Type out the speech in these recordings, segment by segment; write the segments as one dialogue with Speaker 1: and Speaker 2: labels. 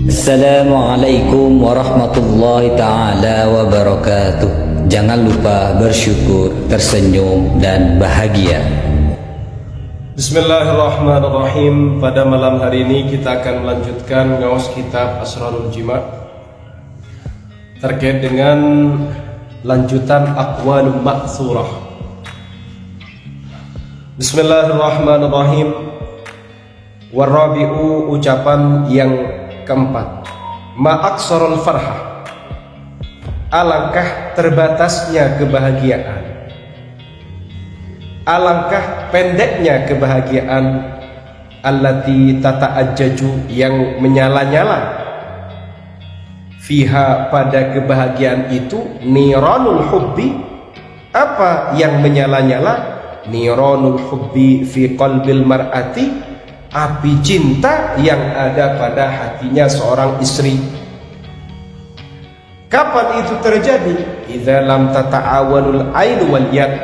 Speaker 1: Assalamualaikum warahmatullahi ta'ala wabarakatuh. Jangan lupa bersyukur, tersenyum, dan bahagia.
Speaker 2: Bismillahirrahmanirrahim. Pada malam hari ini kita akan melanjutkan ngawas kitab Asrarul Jima' terkait dengan lanjutan Aqwalul Ma'thurah. Bismillahirrahmanirrahim. Warabi'u, ucapan yang keempat, ma'aksarul farhah, alangkah terbatasnya kebahagiaan, alangkah pendeknya kebahagiaan, allati tata'ajjaju, yang menyala-nyala, fiha, pada kebahagiaan itu, niranul hubbi, apa yang menyala-nyala, niranul hubbi fi qalbil mar'ati, api cinta yang ada pada hatinya seorang istri. Kapan itu terjadi? Idza lam tata'awanul ainu wal yad,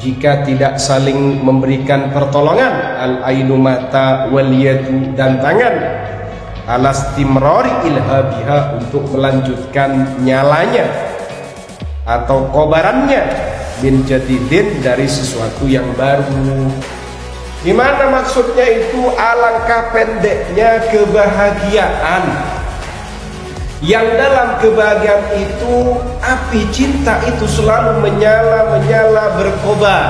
Speaker 2: jika tidak saling memberikan pertolongan, al ainu mata, wal yadu dan tangan, alastimrari ilhabiha, untuk melanjutkan nyalanya atau kobarannya, min jadidin, dari sesuatu yang baru. Gimana maksudnya itu? Alangkah pendeknya kebahagiaan, yang dalam kebahagiaan itu api cinta itu selalu menyala-menyala, berkobar.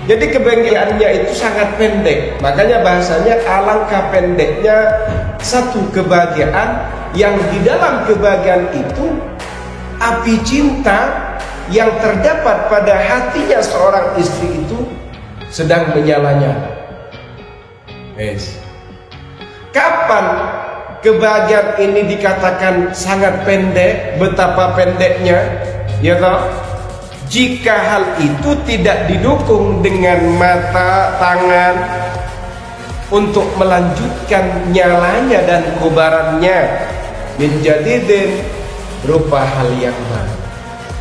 Speaker 2: Jadi kebahagiaannya itu sangat pendek. Makanya bahasanya alangkah pendeknya satu kebahagiaan, yang di dalam kebahagiaan itu api cinta yang terdapat pada hatinya seorang istri itu sedang menyala-nyala. Kapan kebahagiaan ini dikatakan sangat pendek? Betapa pendeknya, ya toh? Jika hal itu tidak didukung dengan mata, tangan untuk melanjutkan nyalanya dan kobarannya, menjadi berupa hal yang baru.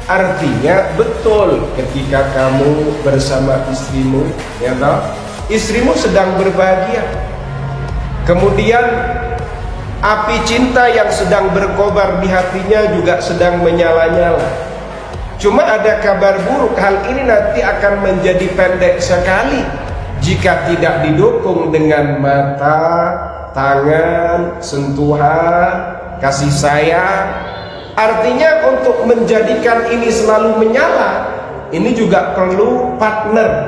Speaker 2: Artinya betul ketika kamu bersama istrimu, ya toh, istrimu sedang berbahagia, kemudian api cinta yang sedang berkobar di hatinya juga sedang menyala-nyala. Cuma ada kabar buruk, hal ini nanti akan menjadi pendek sekali jika tidak didukung dengan mata, tangan, sentuhan, kasih sayang. Artinya untuk menjadikan ini selalu menyala, ini juga perlu partner,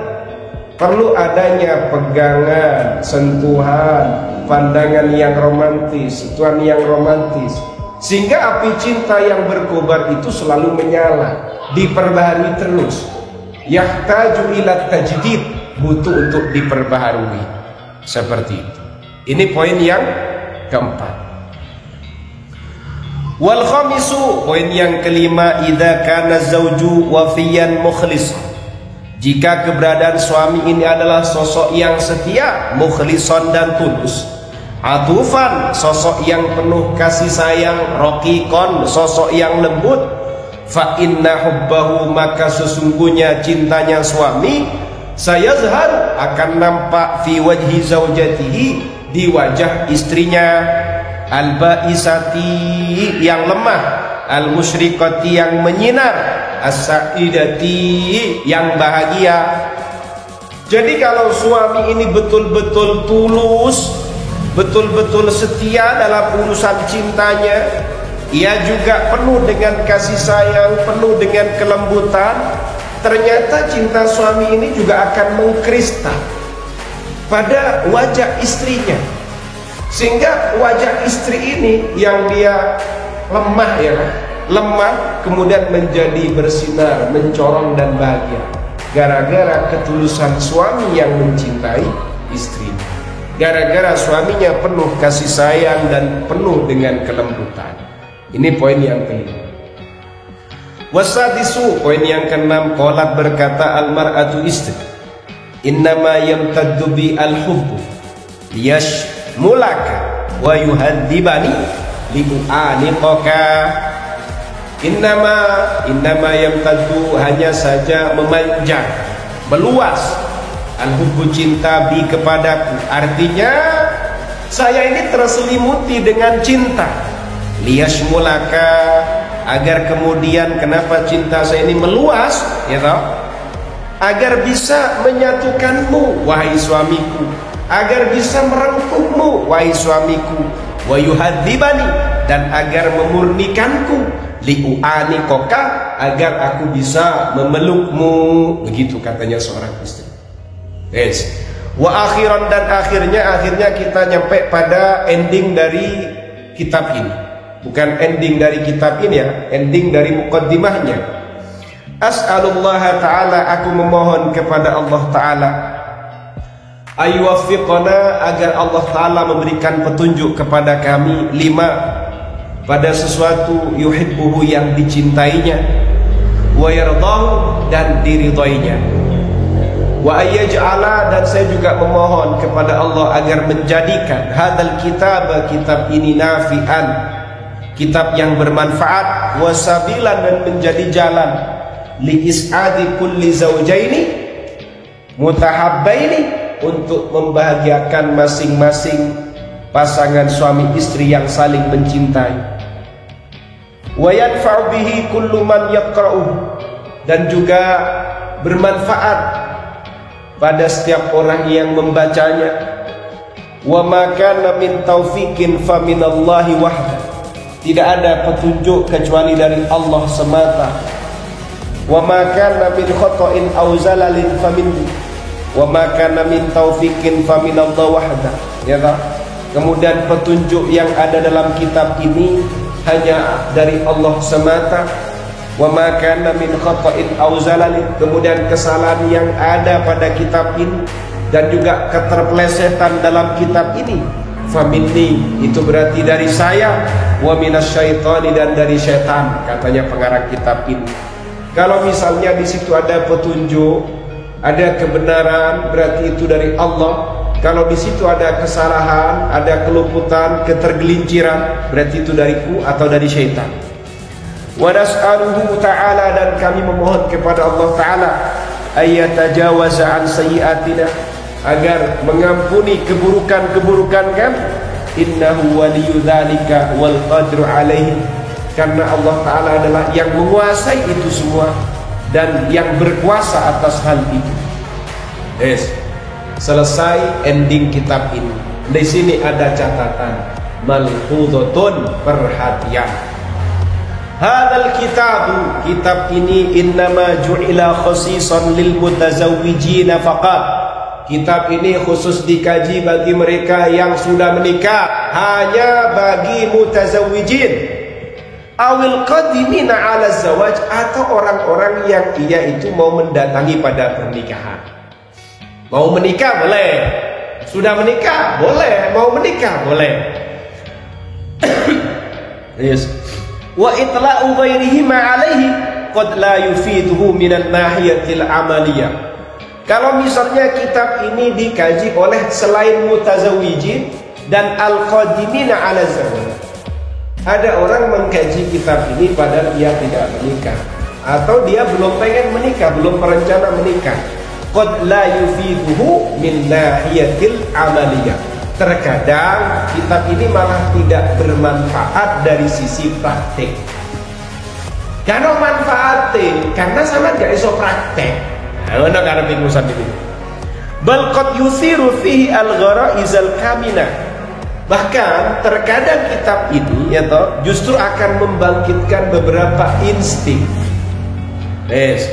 Speaker 2: perlu adanya pegangan, sentuhan, pandangan yang romantis, sentuhan yang romantis, sehingga api cinta yang berkobar itu selalu menyala, diperbaharui terus. Yahtaju ila tajdid, butuh untuk diperbaharui, seperti itu. Ini poin yang keempat. Wal khamisu, poin yang kelima, idza kana zauju wafiyan mukhlis, jika keberadaan suami ini adalah sosok yang setia, mukhlison dan tulus, atufan, sosok yang penuh kasih sayang, roqiqon, sosok yang lembut, fa inna hubbahu, maka sesungguhnya cintanya suami, sayazhar, akan nampak, fi wajhi zaujatihi, di wajah istrinya, al-ba'isati, yang lemah, al-musyrikati, yang menyinar, as-sa'idati, yang bahagia. Jadi kalau suami ini betul-betul tulus, betul-betul setia dalam urusan cintanya, ia juga penuh dengan kasih sayang, penuh dengan kelembutan, ternyata cinta suami ini juga akan mengkristal pada wajah istrinya, sehingga wajah istri ini yang dia lemah, ya, lemah, kemudian menjadi bersinar, mencorong dan bahagia, gara-gara ketulusan suami yang mencintai istrinya, gara-gara suaminya penuh kasih sayang dan penuh dengan kelembutan. Ini poin yang kelima. Wasadisu, poin yang keenam, qalat, berkata al-mar'atu, istri, innama yamtaddu bi al-hubbu mulaka wa yuhadzibani li'aniqaka. Innama yamtaddu, hanya saja memanjang, meluas, al-hubbu, cinta, bi, kepadaku. Artinya Saya ini terselimuti dengan cinta. Liyashmulaka, agar kemudian kenapa cinta saya ini meluas, ya toh? Agar bisa menyatukanmu, wahai suamiku, agar bisa merengkuhmu, wahai suamiku, wa yuhadzibani, dan agar memurnikanku, liu'anikoka, agar aku bisa memelukmu. Begitu katanya seorang istri. Yes. Wa akhiran, dan akhirnya kita nyampe pada ending dari kitab ini. Bukan ending dari kitab ini ya, ending dari muqaddimahnya. As'alullah ta'ala, aku memohon kepada Allah ta'ala, ayuwaffiqana, agar Allah ta'ala memberikan petunjuk kepada kami, lima, pada sesuatu yuhibbuhu, yang dicintainya, wa yardahu, dan diridainya, wa ayyaj'ala, dan saya juga memohon kepada Allah agar menjadikan hadal kitab ini nafi'an, kitab yang bermanfaat, wasabilan, dan menjadi jalan li is'adi kulli zawjaini mutahabbaini, untuk membahagiakan masing-masing pasangan suami istri yang saling mencintai, wa yanfa'u bihi kullu man yaqra'uhu, dan juga bermanfaat pada setiap orang yang membacanya, wa ma kana min taufiqin fa minallahi wahda, tidak ada petunjuk kecuali dari Allah semata, wa ma kana min khata'in aw zalalin fa minni, wa ma kana min taufiqin fa minallahi wahda, ya tak? Kemudian petunjuk yang ada dalam kitab ini hanya dari Allah semata, wa ma kana min khata'in aw zalalin, kemudian kesalahan yang ada pada kitab ini dan juga keterpelesetan dalam kitab ini, fa minni, itu berarti dari saya, wa minasyaitani, dan dari syaitan, katanya pengarang kitab ini. Kalau misalnya di situ ada petunjuk, ada kebenaran, berarti itu dari Allah. Kalau di situ ada kesalahan, ada keluputan, ketergelinciran, berarti itu dariku atau dari syaitan. Wa nas'aluhu ta'ala, dan kami memohon kepada Allah ta'ala, ayyatajawaza an sayyi'atina, agar mengampuni keburukan-keburukan kami, innahu waliyyu dzalika wal qadru alaihi, karena Allah ta'ala adalah yang menguasai itu semua dan yang berkuasa atas hal itu. Yes. Selesai ending kitab ini. Di sini ada catatan, malhudhatun, perhatian. Hadzal kitab ini innama ju'ila khasisan lil mutazawwijin faqat. Kitab ini khusus dikaji bagi mereka yang sudah menikah, hanya bagi mutazawwijin, awil qadimina ala zawaj, atau orang-orang yang ia itu mau mendatangi pada pernikahan. Mau menikah boleh, sudah menikah boleh, mau menikah boleh. Yes. Wa itla'u ghairihi ma alaihi qad la yufiduhu minan nahiyatil amaliyah. Kalau misalnya kitab ini dikaji oleh selain mutazawijin dan al-qadimina ala zawaj, ada orang mengkaji kitab ini padahal dia tidak menikah, atau dia belum pengen menikah, belum berencana menikah. Qad la yufiduhu min nahiyatil amaliyah. Terkadang kitab ini malah tidak bermanfaat dari sisi praktek. Karena manfaatnya, karena sama gak iso praktek. Nah, karena bingusan ini. Bal qad yusiru fihi al-gharaizal kamina. Bahkan terkadang kitab ini ya toh, justru akan membangkitkan beberapa insting.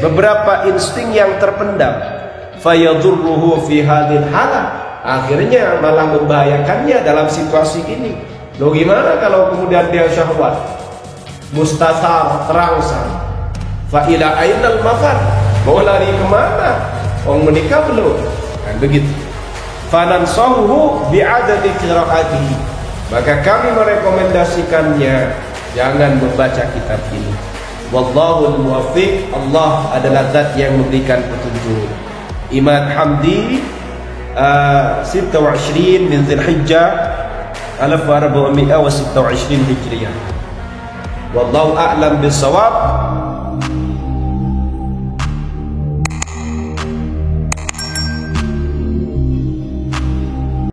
Speaker 2: Beberapa insting yang terpendam. Fayadurruhu fi hadhil halah. Akhirnya malah membahayakannya dalam situasi ini. Loh, gimana kalau kemudian dia syahwat? Mustasar, terangsang. Fa ila ainal mafar. Mau lari kemana? Orang menikah belum? Kan begitu. Fanansahuhu bi'adadi qiraatihi. Maka kami merekomendasikannya, jangan membaca kitab ini. Wallahul muwaffiq. Allah adalah zat yang memberikan petunjuk. Imam Hamdi 26 min Dzulhijjah 1426 Hijriah. Wallahu a'lam bissawab.